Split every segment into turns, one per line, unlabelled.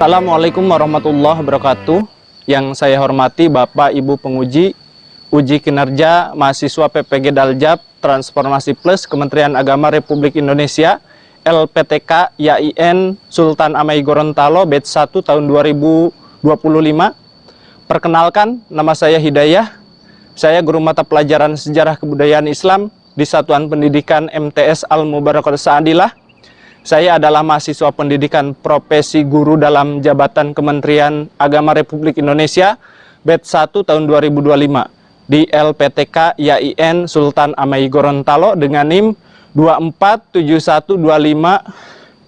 Assalamualaikum warahmatullahi wabarakatuh. Yang saya hormati Bapak Ibu penguji uji kinerja mahasiswa PPG Daljab Transformasi Plus Kementerian Agama Republik Indonesia LPTK YAIN Sultan Amai Gorontalo batch 1 tahun 2025. Perkenalkan, nama saya Hidayah. Saya guru mata pelajaran Sejarah Kebudayaan Islam di Satuan Pendidikan MTS Al-Mubarakah Saadilah. Saya adalah mahasiswa pendidikan profesi guru dalam Jabatan Kementerian Agama Republik Indonesia batch 1 tahun 2025 di LPTK YAIN Sultan Amai Gorontalo dengan NIM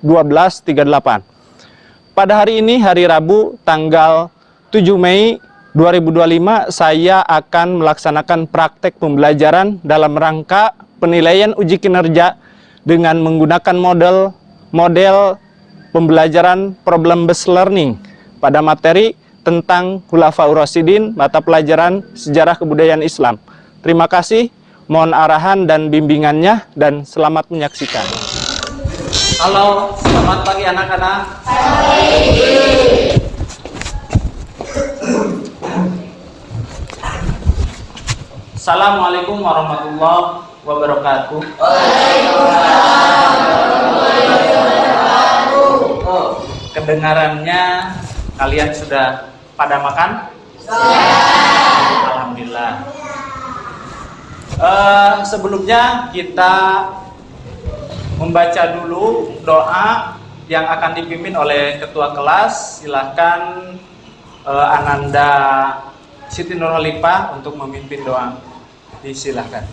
2471251238. Pada hari ini, hari Rabu, tanggal 7 Mei 2025, saya akan melaksanakan praktek pembelajaran dalam rangka penilaian uji kinerja dengan menggunakan model pembelajaran problem-based learning pada materi tentang Khulafaur Rasyidin, mata pelajaran Sejarah Kebudayaan Islam. Terima kasih, mohon arahan dan bimbingannya, dan selamat menyaksikan. Halo, selamat pagi anak-anak. Assalamualaikum warahmatullahi wabarakatuh. Kedengarannya kalian sudah pada makan? Alhamdulillah. Sebelumnya kita membaca dulu doa yang akan dipimpin oleh ketua kelas. Silahkan Ananda Siti Nurhalifah untuk memimpin doa. Disilahkan.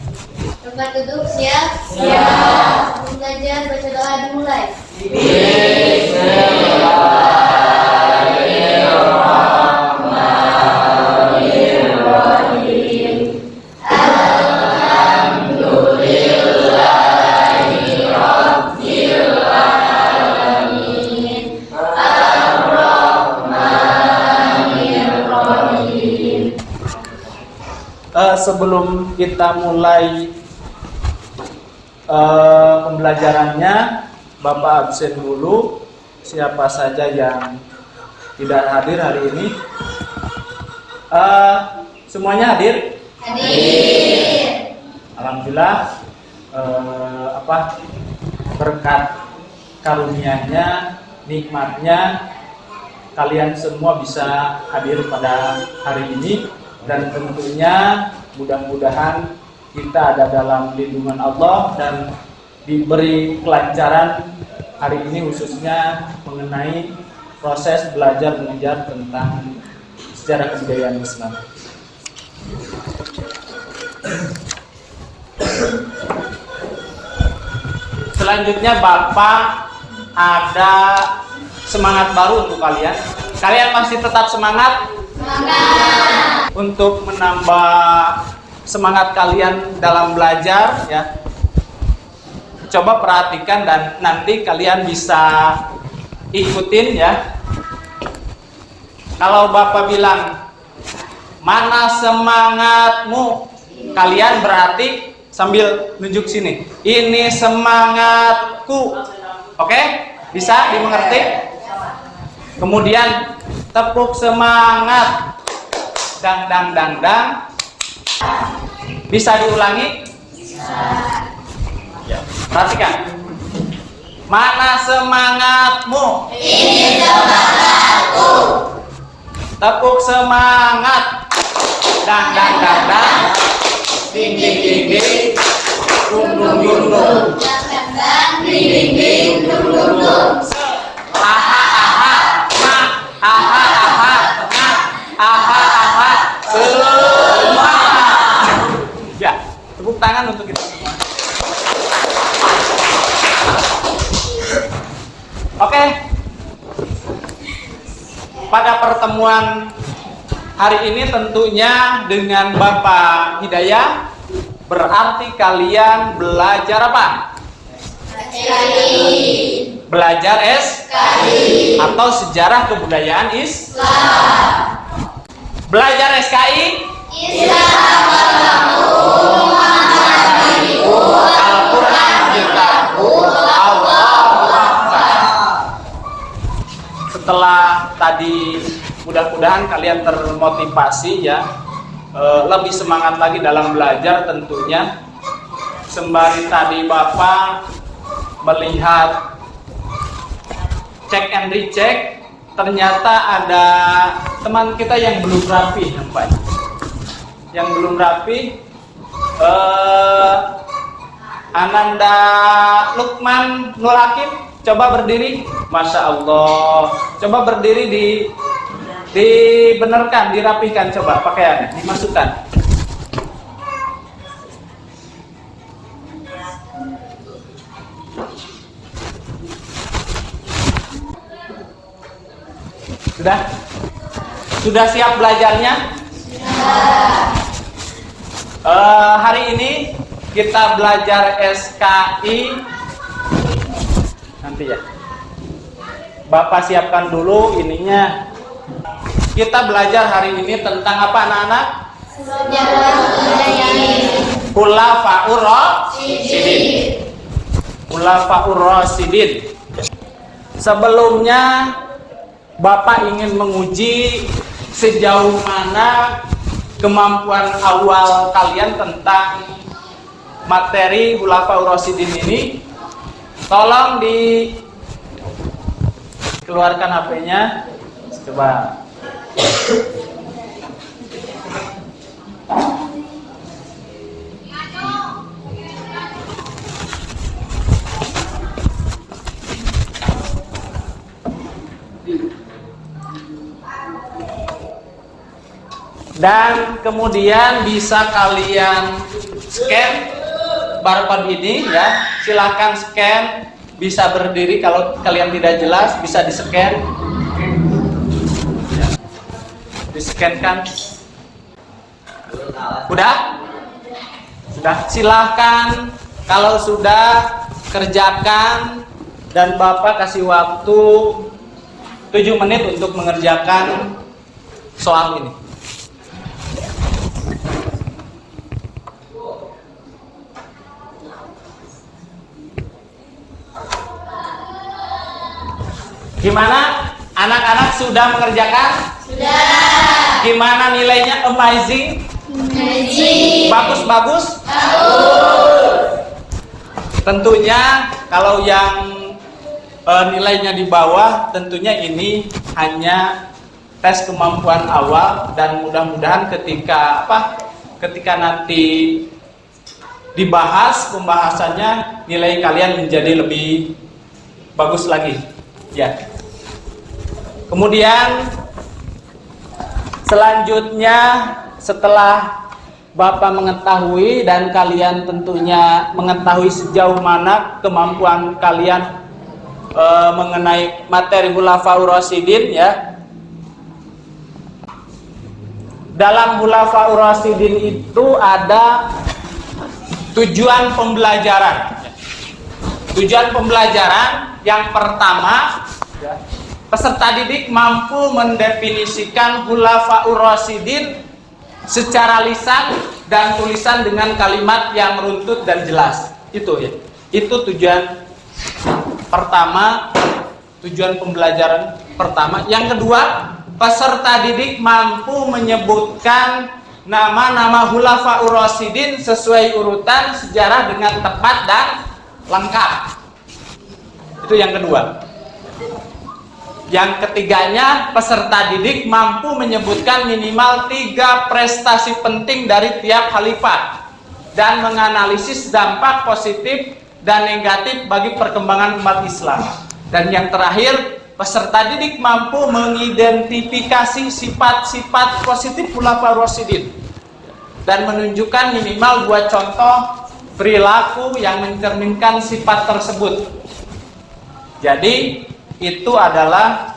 Tempat duduk siap? Siap. Belajar baca doa dimulai. Bismillahirrahmanirrahim. Alhamdulillahirabbil alamin. Ar-Rahmanirrahim.
Sebelum kita mulai pembelajarannya, Bapak absen dulu. Siapa saja yang tidak hadir hari ini? Semuanya hadir?
Hadir.
Alhamdulillah. Berkat karunia-Nya, nikmatnya, kalian semua bisa hadir pada hari ini, dan tentunya mudah-mudahan kita ada dalam lindungan Allah dan diberi kelancaran hari ini, khususnya mengenai proses belajar mengajar tentang sejarah kebudayaan Islam. Selanjutnya Bapak ada semangat baru untuk kalian. Kalian masih tetap semangat? Semangat. Untuk menambah semangat kalian dalam belajar, ya, coba perhatikan dan nanti kalian bisa ikutin, ya. Kalau Bapak bilang mana semangatmu, kalian berarti sambil nunjuk sini, ini semangatku. Oke? Bisa dimengerti? Kemudian tepuk semangat, dang dang dang dang. Bisa diulangi? Bisa. Ya, perhatikan. Mana semangatmu?
Ini semangatku.
Tepuk semangat. Dang dang dang dang. Ding ding ding ding. Dung dung dung dung.
Dang dang dang. Ding ding ding. Dung dung dung.
Aha aha. Nah. Aha aha. Nah. Aha aha. Semua. Ya, tepuk tangan untuk kita semua. Oke. Pada pertemuan hari ini tentunya dengan Bapak Hidayah, berarti kalian belajar apa?
SKI.
Belajar SKI atau Sejarah Kebudayaan Islam. Belajar SKI? setelah tadi mudah-mudahan kalian termotivasi ya, lebih semangat lagi dalam belajar tentunya. Sembari tadi Bapak melihat cek and recheck, ternyata ada teman kita yang belum rapi nampaknya. Yang belum rapi, Ananda Lukman Nur Hakim, coba berdiri. Masya Allah, coba berdiri, dibenarkan, dirapikan, coba pakaiannya dimasukkan. Sudah siap belajarnya? Hari ini kita belajar SKI nanti ya. Bapak siapkan dulu ininya. Kita belajar hari ini tentang apa anak-anak? Khulafaur Rasyidin. Khulafaur Rasyidin. Sebelumnya Bapak ingin menguji sejauh mana kemampuan awal kalian tentang materi Khulafaur Rasyidin ini. Tolong dikeluarkan HP-nya. Coba. Dan kemudian bisa kalian scan barcode ini ya. Silahkan scan, bisa berdiri kalau kalian tidak jelas, bisa di-scan. Ya. Di-scan-kan. Udah? Sudah. Silahkan kalau sudah kerjakan, dan Bapak kasih waktu 7 menit untuk mengerjakan soal ini. Gimana? Anak-anak sudah mengerjakan? Sudah. Gimana nilainya? Amazing? Amazing. Bagus-bagus? Bagus. Tentunya kalau yang nilainya di bawah, tentunya ini hanya tes kemampuan awal, dan mudah-mudahan ketika nanti dibahas pembahasannya, nilai kalian menjadi lebih bagus lagi. Ya. Kemudian selanjutnya setelah Bapak mengetahui dan kalian tentunya mengetahui sejauh mana kemampuan kalian mengenai materi Khulafaur Rasyidin ya. Dalam Khulafaur Rasyidin itu ada tujuan pembelajaran. Tujuan pembelajaran yang pertama, peserta didik mampu mendefinisikan Khulafaur Rasyidin secara lisan dan tulisan dengan kalimat yang runtut dan jelas. Itu ya. Itu tujuan pertama, tujuan pembelajaran pertama. Yang kedua, peserta didik mampu menyebutkan nama-nama Khulafaur Rasyidin sesuai urutan sejarah dengan tepat dan lengkap. Itu yang kedua. Yang ketiganya, peserta didik mampu menyebutkan minimal 3 prestasi penting dari tiap khalifah dan menganalisis dampak positif dan negatif bagi perkembangan umat Islam. Dan yang terakhir, peserta didik mampu mengidentifikasi sifat-sifat positif Khulafaur Rasyidin dan menunjukkan minimal 2 contoh perilaku yang mencerminkan sifat tersebut. Jadi itu adalah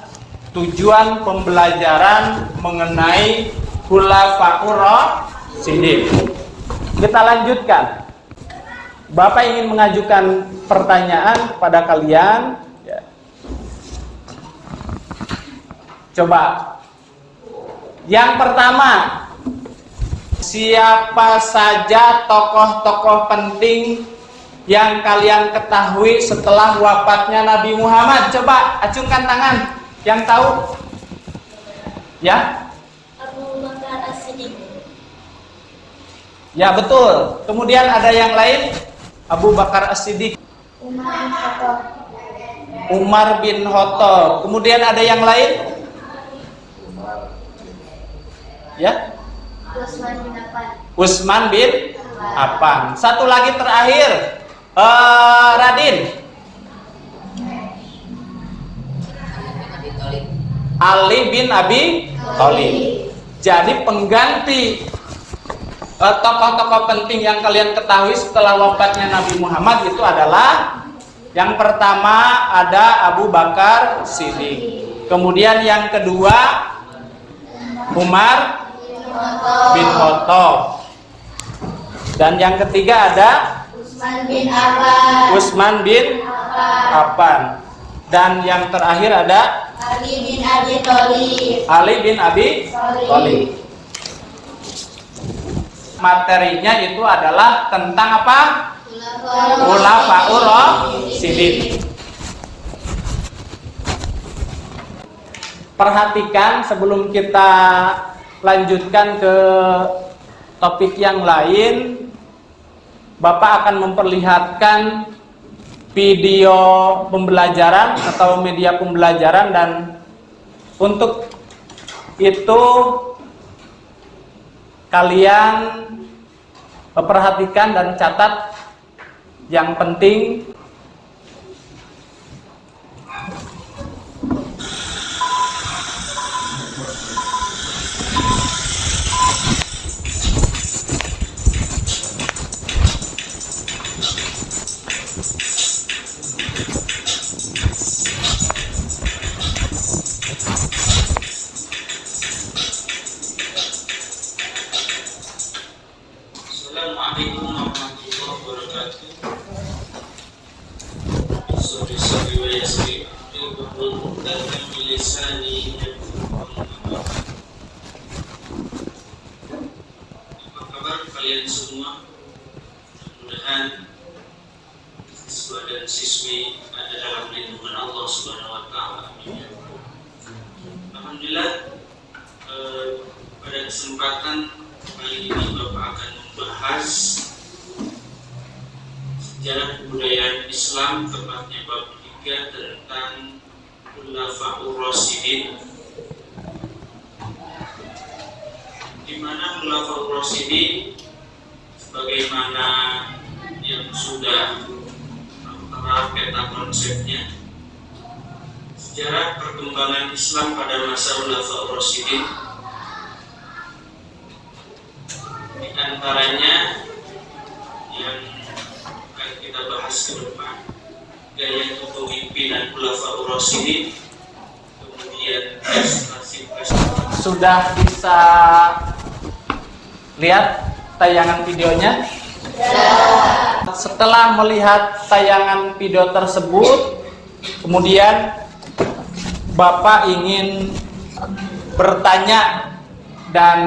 tujuan pembelajaran mengenai Khulafaur Rasyidin. Kita lanjutkan. Bapak ingin mengajukan pertanyaan pada kalian. Ya. Coba. Yang pertama, siapa saja tokoh-tokoh penting yang kalian ketahui setelah wafatnya Nabi Muhammad? Coba acungkan tangan. Yang tahu? Ya?
Abu Bakar As-Siddiq.
Ya, betul. Kemudian ada yang lain? Abu Bakar As-Siddiq.
Umar bin Khattab.
Umar bin Khattab. Kemudian ada yang lain? Ya?
Utsman bin Affan.
Utsman bin Affan. Satu lagi terakhir. Radin. Ali bin Abi Thalib. Jadi pengganti tokoh-tokoh penting yang kalian ketahui setelah wafatnya Nabi Muhammad itu adalah yang pertama ada Abu Bakar Siddiq. Kemudian yang kedua Umar bin Khattab. Dan yang ketiga ada
Utsman bin Affan.
Utsman bin Affan. Dan yang terakhir ada
Ali bin Abi Thalib.
Ali bin Abi Thalib. Materinya itu adalah tentang apa? Khulafaur Rasyidin. Perhatikan sebelum kita lanjutkan ke topik yang lain, Bapak akan memperlihatkan video pembelajaran atau media pembelajaran, dan untuk itu kalian perhatikan dan catat yang penting.
Assalamualaikum warahmatullahi wabarakatuh. Sorry wa yasri dan bilisani. Apa kabar kalian semua? Mudah-mudahan siswa dan siswi ada dalam lindungan Allah Subhanahu wa taala. Amin. Alhamdulillah, pada kesempatan kali ini Bapak akan membahas sejarah kebudayaan Islam, tepatnya bab 3 tentang Khulafaur Rasyidin, di mana Khulafaur Rasyidin sebagaimana yang sudah tertera peta konsepnya, sejarah perkembangan Islam pada masa Khulafaur Rasyidin. Di antaranya yang akan kita bahas ke depan, gaya kepemimpinan Khulafaur Rasyidin, kemudian prestasi-prestasi.
Sudah bisa lihat tayangan videonya? Setelah melihat tayangan video tersebut, kemudian Bapak ingin bertanya, dan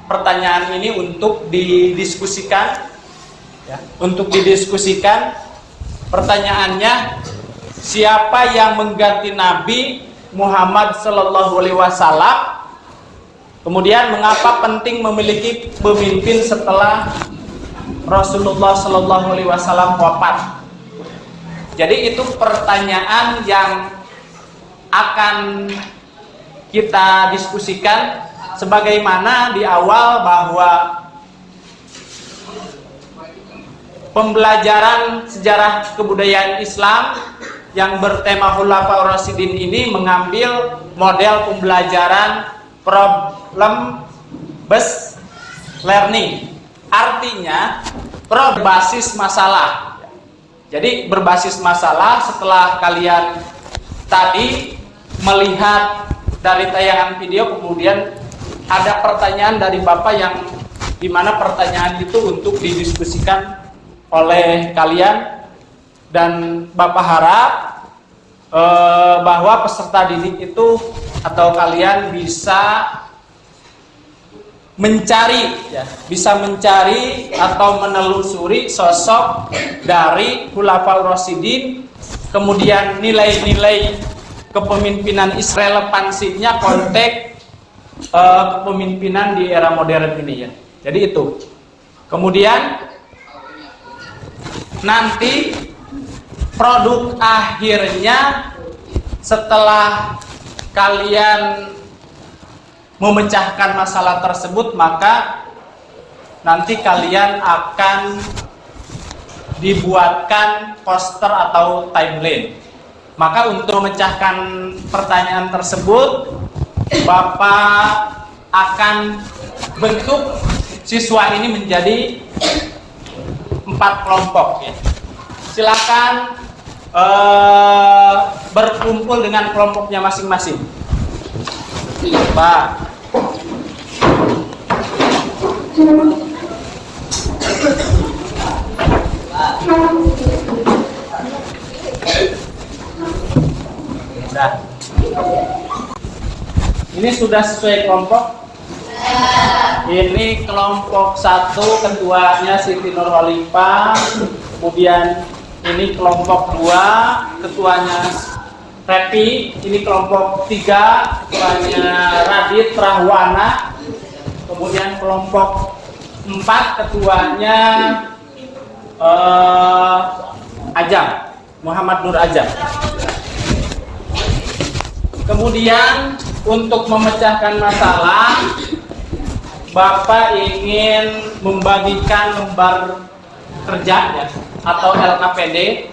pertanyaan ini untuk didiskusikan, ya, untuk didiskusikan. Pertanyaannya, siapa yang mengganti Nabi Muhammad Sallallahu Alaihi Wasallam? Kemudian, mengapa penting memiliki pemimpin setelah Rasulullah Sallallahu Alaihi Wasallam wafat? Jadi itu pertanyaan yang akan kita diskusikan. Sebagaimana di awal bahwa pembelajaran sejarah kebudayaan Islam yang bertema Khulafaur Rasyidin ini mengambil model pembelajaran problem based learning. Artinya berbasis masalah. Jadi berbasis masalah. Setelah kalian tadi melihat dari tayangan video, kemudian ada pertanyaan dari Bapak yang dimana pertanyaan itu untuk didiskusikan oleh kalian, dan Bapak harap bahwa peserta didik itu atau kalian bisa mencari, ya, bisa mencari atau menelusuri sosok dari Khulafaur Rasyidin, kemudian nilai-nilai kepemimpinan relevansinya konteks kepemimpinan di era modern ini ya. Jadi itu. Kemudian nanti produk akhirnya setelah kalian memecahkan masalah tersebut, maka nanti kalian akan dibuatkan poster atau timeline. Maka untuk memecahkan pertanyaan tersebut, Bapak akan bentuk siswa ini menjadi 4 kelompok ya. Silakan berkumpul dengan kelompoknya masing-masing. Pak. Nah. Ini sudah sesuai kelompok? Ini kelompok 1, ketuanya Siti Nurholifah. Kemudian ini kelompok 2, ketuanya Repi. Ini kelompok 3, ketuanya Radit Rahwana. Kemudian kelompok 4, ketuanya Ajam, Muhammad Nur Ajam. Kemudian untuk memecahkan masalah, Bapak ingin membagikan lembar kerja ya, atau LKPD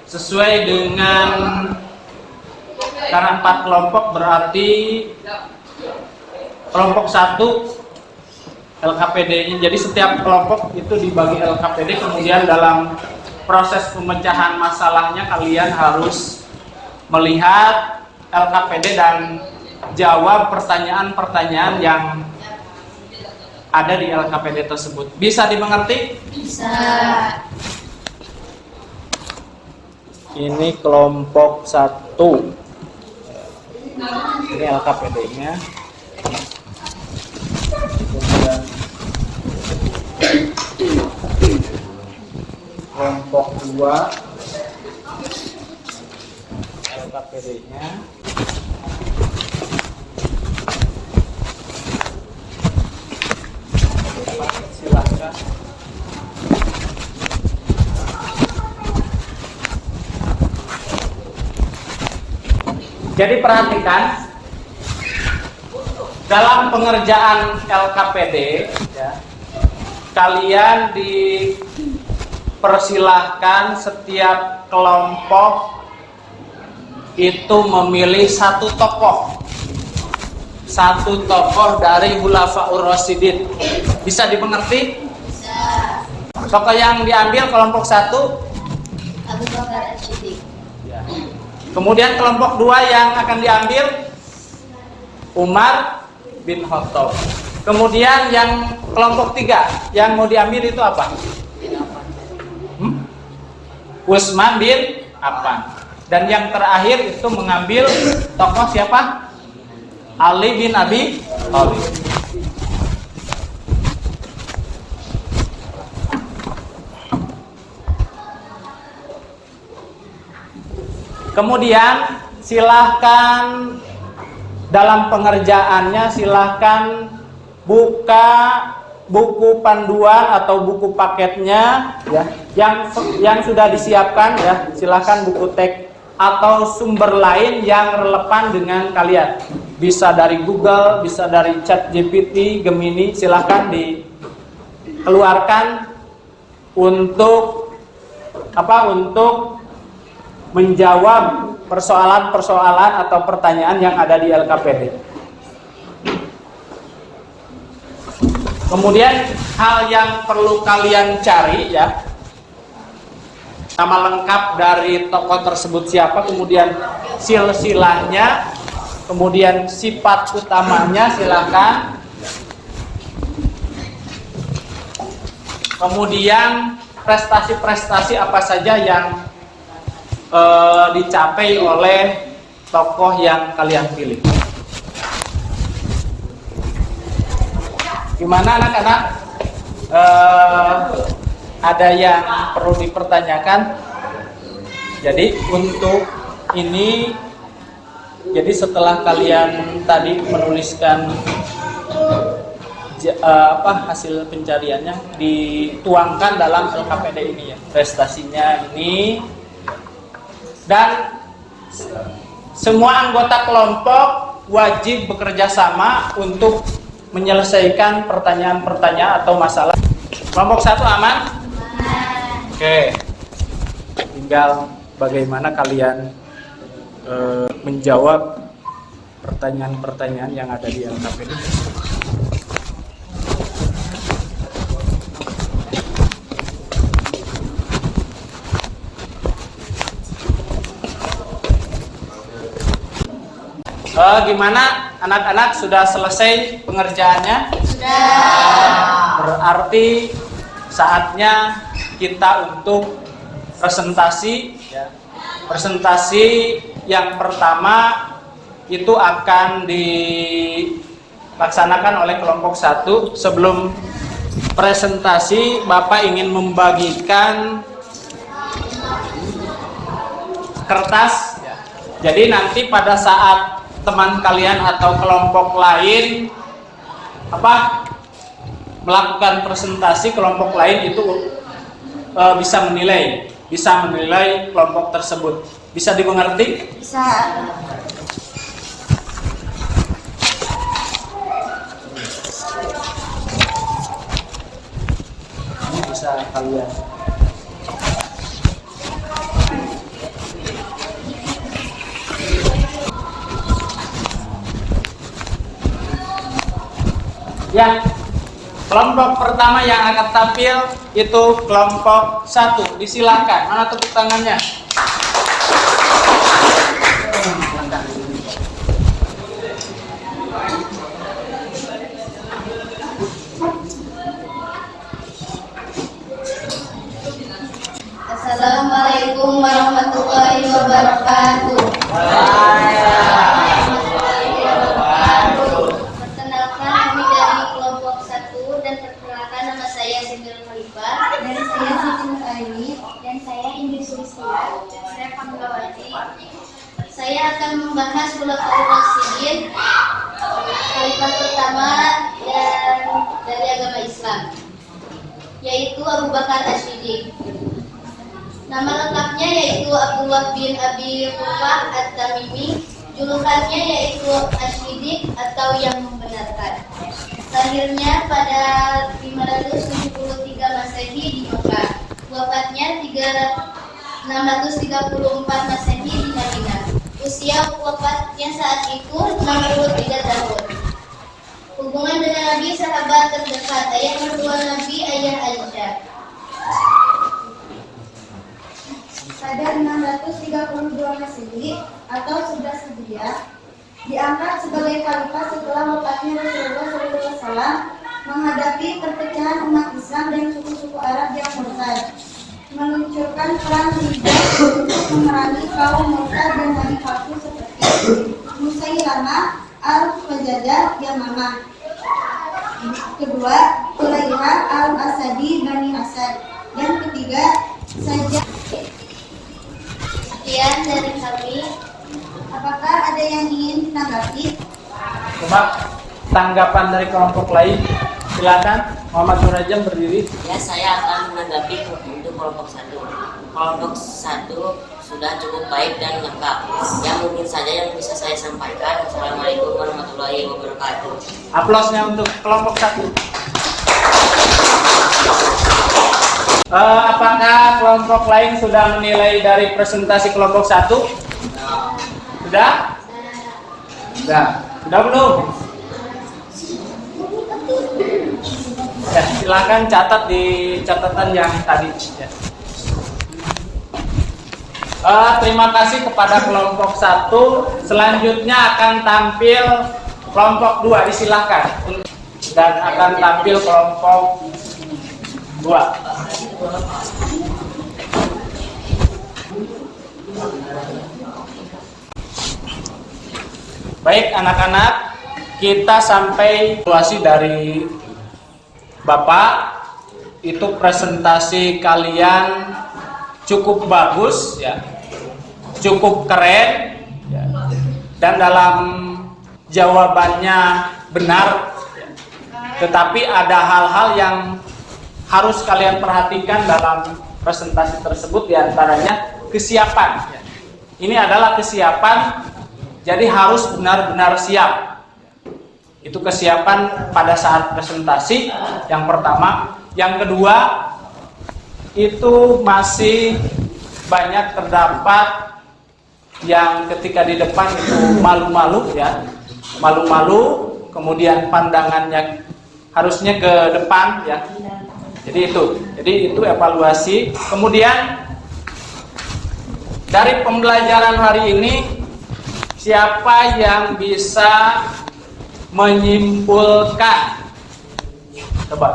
sesuai dengan, karena 4 kelompok berarti kelompok 1 LKPD-nya. Jadi setiap kelompok itu dibagi LKPD, kemudian dalam proses pemecahan masalahnya kalian harus melihat LKPD dan jawab pertanyaan-pertanyaan yang ada di LKPD tersebut. Bisa dimengerti?
Bisa.
Ini kelompok 1. Ini LKPD-nya. Kemudian kelompok 2 LKPD-nya. Silahkan. Jadi perhatikan dalam pengerjaan LKPD ya, kalian dipersilahkan setiap kelompok itu memilih satu tokoh dari Khulafaur Rasyidin. Bisa dimengerti?
Bisa.
Tokoh yang diambil kelompok 1
Abu Bakar As-Siddiq.
ya. Kemudian kelompok 2 yang akan diambil Umar bin Khattab. Kemudian yang kelompok 3 yang mau diambil itu apa? Utsman bin Affan. Dan yang terakhir itu mengambil tokoh siapa? Ali bin Abi Thalib. Kemudian silahkan dalam pengerjaannya silahkan buka buku panduan atau buku paketnya ya, yang sudah disiapkan ya. Silahkan buku teks atau sumber lain yang relevan dengan kalian. Bisa dari Google, bisa dari ChatGPT, Gemini, silahkan dikeluarkan untuk apa? Untuk menjawab persoalan-persoalan atau pertanyaan yang ada di LKPD. Kemudian hal yang perlu kalian cari ya, nama lengkap dari tokoh tersebut siapa, kemudian silsilahnya, kemudian sifat utamanya silakan. Kemudian prestasi-prestasi apa saja yang dicapai oleh tokoh yang kalian pilih. Gimana anak-anak? Ada yang perlu dipertanyakan? Jadi untuk ini Jadi setelah kalian tadi menuliskan hasil pencariannya, dituangkan dalam LKPD ini ya, prestasinya ini, dan semua anggota kelompok wajib bekerja sama untuk menyelesaikan pertanyaan-pertanyaan atau masalah. Kelompok 1 aman? Oke. Tinggal bagaimana kalian menjawab pertanyaan-pertanyaan yang ada di LKPD. Gimana anak-anak, sudah selesai pengerjaannya? Sudah. Berarti saatnya kita untuk presentasi ya. Presentasi yang pertama itu akan dilaksanakan oleh kelompok 1. Sebelum presentasi, Bapak ingin membagikan kertas ya. Jadi nanti pada saat teman kalian atau kelompok lain melakukan presentasi, kelompok lain itu bisa menilai kelompok tersebut. Bisa dimengerti?
Bisa.
Ini bisa kalian. Ya, kelompok pertama yang akan tampil itu kelompok 1. Disilakan. Mana tepuk tangannya?
Assalamualaikum warahmatullahi wabarakatuh. Perkenalkan, kami dari kelompok 1 dan perkenalkan, nama saya Sindel Khalifah dan saya Siti Nurani dan saya Indi Sulistia dan saya Panggawati. Saya akan membahas Khulafaur Rasyidin, khalifah pertama dan dari agama Islam, yaitu Abu Bakar As-Siddiq. Nama lengkapnya yaitu Abdullah bin Abi Quhafah At-Tamimi, julukannya yaitu As-Siddiq atau yang membenarkan. Lahirnya pada 573 Masehi di Mekah, wafatnya 634 Masehi di Madinah. Usia wafatnya saat itu 63 tahun. Hubungan dengan Nabi, sahabat terdekat, ayah mertua Nabi, ayah Aisyah.
Pada 632 Masehi atau 11 Hijriah, diangkat sebagai khalifah setelah wafatnya Rasulullah SAW, menghadapi perpecahan umat Islam dan suku-suku Arab yang murtad, meluncurkan perang hijrah untuk memerangi kaum murtad dan nabi palsu seperti Musailamah al-Fajadah Yamamah. Kedua, Ulaiha al-Asadi Bani Asad. Dan ketiga, saja.
Sekian dari kami.
Apakah ada yang ingin ditanggapi?
Coba tanggapan dari kelompok lain. Silakan, Muhammad Nurajam berdiri.
Ya, saya akan menanggapi untuk kelompok 1. Kelompok 1 sudah cukup baik dan lengkap. Ya, mungkin saja yang bisa saya sampaikan. Assalamualaikum warahmatullahi wabarakatuh.
Aplausnya untuk kelompok 1. Apakah kelompok lain sudah menilai dari presentasi kelompok 1? Sudah? Sudah. Sudah belum? Ya, silakan catat di catatan yang tadi. Ya. Terima kasih kepada kelompok 1. Selanjutnya akan tampil kelompok 2. Disilakan. Dan akan tampil kelompok 2. Baik anak-anak, kita sampai evaluasi dari Bapak. Itu presentasi kalian cukup bagus ya, cukup keren ya. dan dalam jawabannya benar, tetapi ada hal-hal yang harus kalian perhatikan dalam presentasi tersebut, diantaranya kesiapan. Ini adalah kesiapan, jadi harus benar-benar siap. Itu kesiapan pada saat presentasi yang pertama. Yang kedua, itu masih banyak terdapat yang ketika di depan itu malu-malu ya, malu-malu, kemudian pandangannya harusnya ke depan ya. Jadi itu evaluasi. Kemudian dari pembelajaran hari ini, siapa yang bisa menyimpulkan? Coba.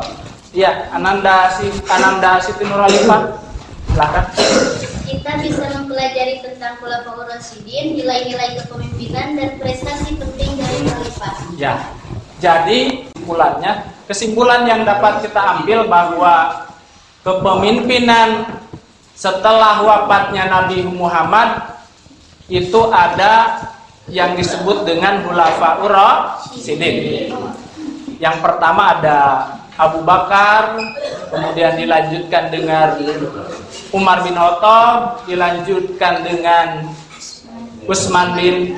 Iya, Ananda Siti Nurhalifah. Silakan.
Kita bisa mempelajari tentang Khulafaur Rasyidin, nilai-nilai kepemimpinan dan prestasi penting dari khalifah.
Ya. Jadi kesimpulan yang dapat kita ambil bahwa kepemimpinan setelah wafatnya Nabi Muhammad itu ada yang disebut dengan Khulafaur Rasyidin. Yang pertama ada Abu Bakar, kemudian dilanjutkan dengan Umar bin Khattab, dilanjutkan dengan Utsman bin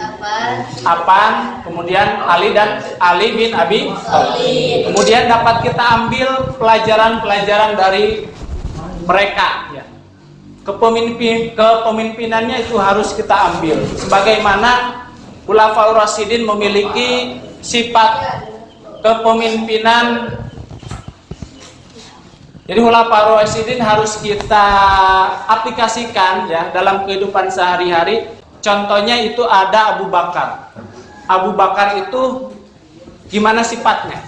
Affan, kemudian Ali bin Abi Thalib. Kemudian dapat kita ambil pelajaran-pelajaran dari mereka ya. Kepemimpinannya itu harus kita ambil. Sebagaimana Khulafaur Rasyidin memiliki sifat kepemimpinan. Jadi Khulafaur Rasyidin harus kita aplikasikan ya dalam kehidupan sehari-hari. Contohnya itu ada Abu Bakar. Abu Bakar itu gimana sifatnya?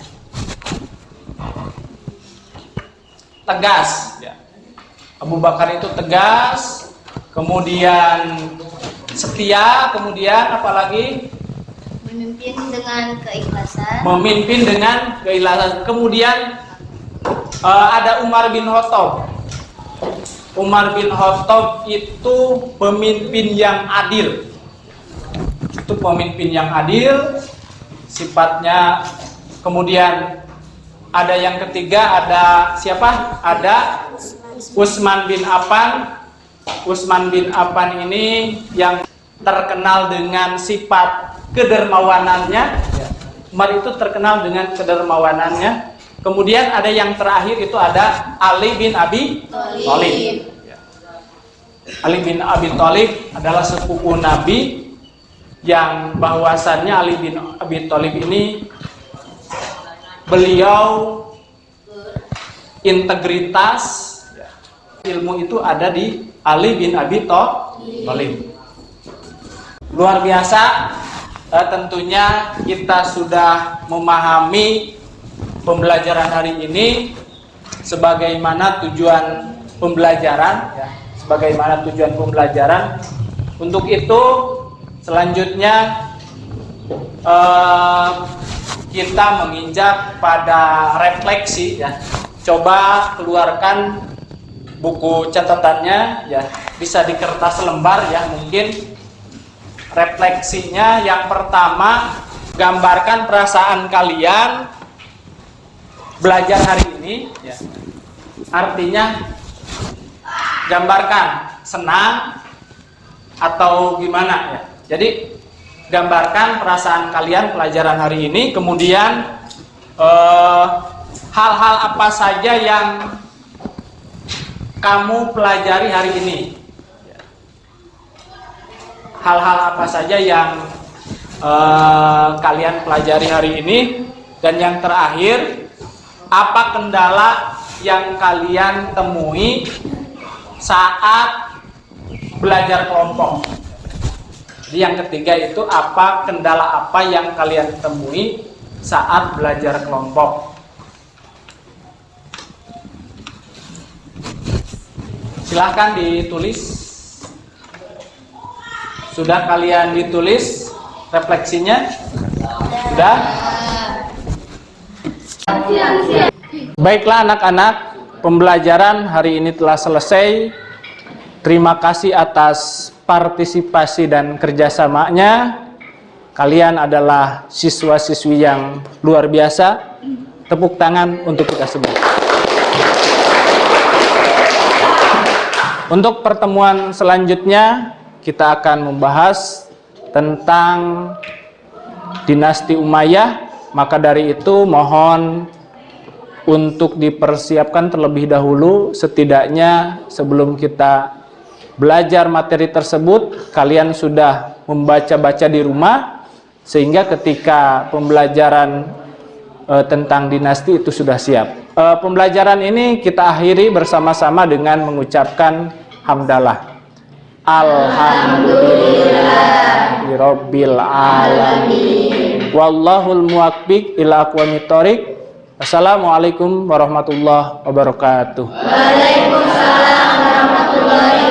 Tegas ya. Abu Bakar itu tegas, kemudian setia, kemudian apalagi
Memimpin dengan keikhlasan.
Kemudian ada Umar bin Khattab. Umar bin Khattab itu pemimpin yang adil. Itu pemimpin yang adil sifatnya. Kemudian ada yang ketiga, ada siapa? Ada Utsman bin Affan. Utsman bin Affan ini yang terkenal dengan sifat kedermawanannya. Umar itu terkenal dengan kedermawanannya. Kemudian ada yang terakhir itu ada Ali bin Abi Thalib. Ali bin Abi Thalib adalah sepupu Nabi yang bahwasannya Ali bin Abi Thalib ini beliau integritas ilmu itu ada di Ali bin Abi Thalib. Luar biasa. Tentunya kita sudah memahami pembelajaran hari ini sebagaimana tujuan pembelajaran ya, sebagaimana tujuan pembelajaran. Untuk itu selanjutnya kita menginjak pada refleksi ya. Coba keluarkan buku catatannya ya, bisa di kertas lembar ya. Mungkin refleksinya yang pertama, gambarkan perasaan kalian belajar hari ini ya. Artinya gambarkan senang atau gimana ya. Jadi gambarkan perasaan kalian pelajaran hari ini. Kemudian hal-hal apa saja yang kamu pelajari hari ini. Hal-hal apa saja yang kalian pelajari hari ini. Dan yang terakhir, apa kendala yang kalian temui saat belajar kelompok. Jadi yang ketiga itu apa kendala apa yang kalian temui saat belajar kelompok. Silahkan ditulis. Sudah kalian ditulis refleksinya? Sudah? Baiklah anak-anak, pembelajaran hari ini telah selesai. Terima kasih atas partisipasi dan kerjasamanya. Kalian adalah siswa-siswi yang luar biasa. Tepuk tangan untuk kita semua. Untuk pertemuan selanjutnya, kita akan membahas tentang dinasti Umayyah. Maka dari itu mohon untuk dipersiapkan terlebih dahulu, setidaknya sebelum kita belajar materi tersebut, kalian sudah membaca-baca di rumah, sehingga ketika pembelajaran tentang dinasti itu sudah siap. Pembelajaran ini kita akhiri bersama-sama dengan mengucapkan hamdalah. Alhamdulillahirabbil alamin. Wallahul muwaffiq ila aqwamit thoriq. Assalamualaikum warahmatullahi wabarakatuh.
Waalaikumsalam warahmatullahi